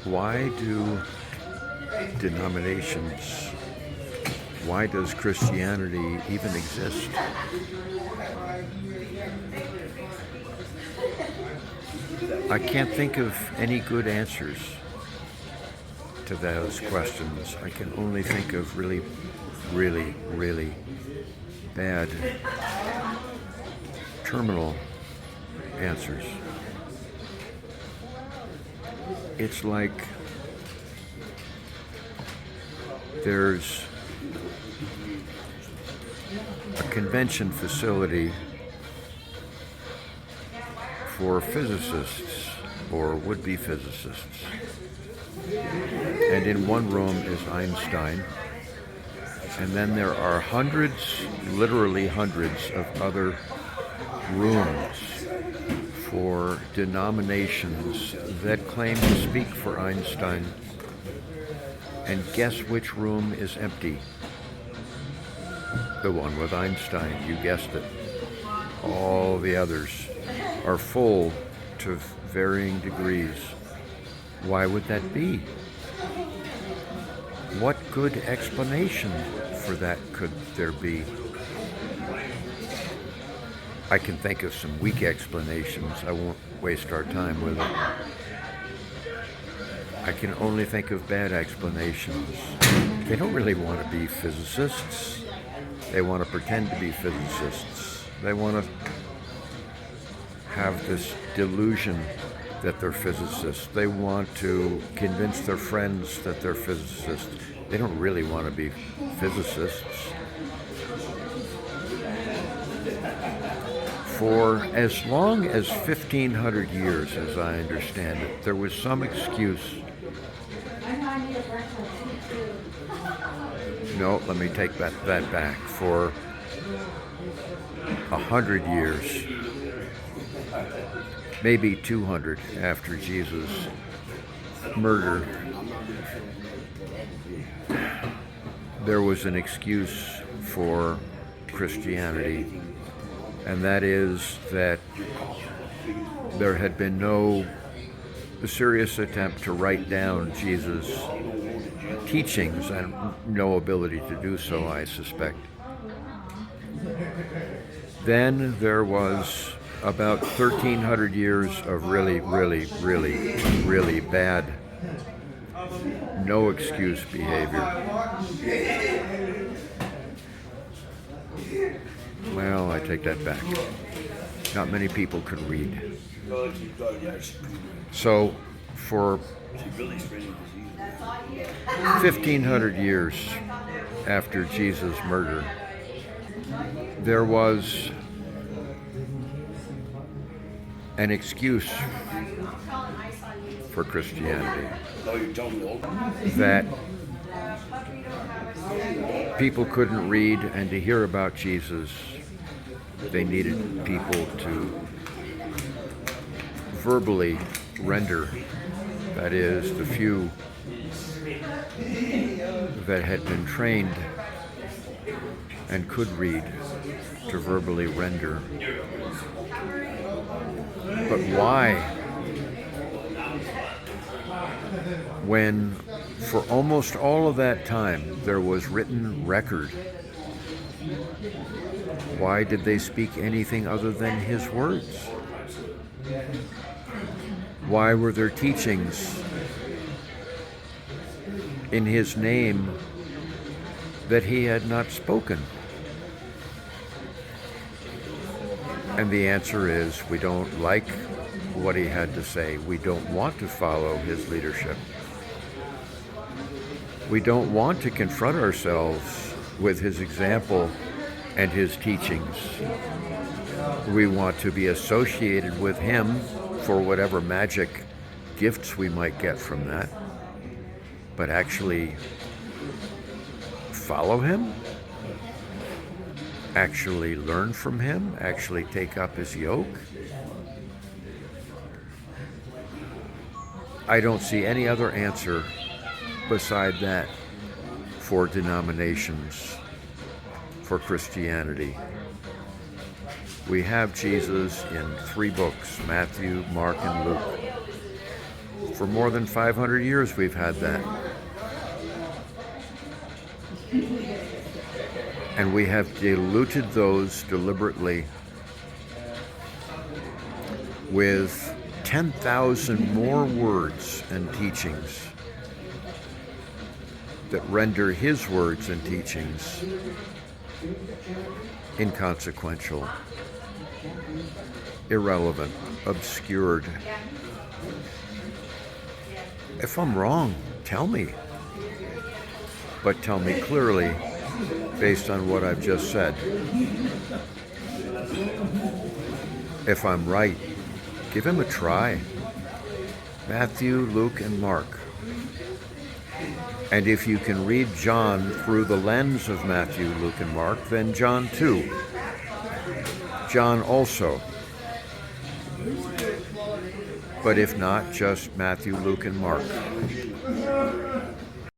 Why do denominations, why does Christianity even exist? I can't think of any good answers to those questions. I can only think of really, really, really bad terminal answers. It's like there's a convention facility for physicists or would-be physicists. And in one room is Einstein. And then there are hundreds, literally hundreds of other rooms for denominations that claim to speak for Einstein. And guess which room is empty? The one with Einstein, you guessed it. All the others are full to varying degrees. Why would that be? What good explanation for that could there be? I can think of some weak explanations. I won't waste our time with it. I can only think of bad explanations. They don't really want to be physicists. They want to pretend to be physicists. They want to have this delusion that they're physicists. They want to convince their friends that they're physicists. They don't really want to be physicists. For as long as 1,500 years, as I understand it, there was some excuse. No, let me take that back. For 100 years, maybe 200 after Jesus' murder, there was an excuse for Christianity, and that is that there had been no serious attempt to write down Jesus' teachings, and no ability to do so, I suspect. Then there was about 1,300 years of really, really, really, really bad, no excuse behavior. Well, I take that back. Not many people could read. So, for 1,500 years after Jesus' murder, there was an excuse for Christianity, that people couldn't read, and to hear about Jesus, they needed people to verbally render, that is, the few that had been trained and could read, to verbally render. But why? When for almost all of that time there was written record, why did they speak anything other than his words? Why were there teachings in his name that he had not spoken? And the answer is, we don't like what he had to say. We don't want to follow his leadership. We don't want to confront ourselves with his example and his teachings. We want to be associated with him for whatever magic gifts we might get from that, but actually follow him, actually learn from him, actually take up his yoke. I don't see any other answer beside that for denominations, for Christianity. We have Jesus in 3 books, Matthew, Mark, and Luke. For more than 500 years we've had that. And we have diluted those deliberately with 10,000 more words and teachings that render his words and teachings inconsequential, irrelevant, obscured. If I'm wrong, tell me. But tell me clearly based on what I've just said. If I'm right, give him a try. Matthew, Luke, and Mark. And if you can read John through the lens of Matthew, Luke, and Mark, then John too. John also. But if not, just Matthew, Luke, and Mark.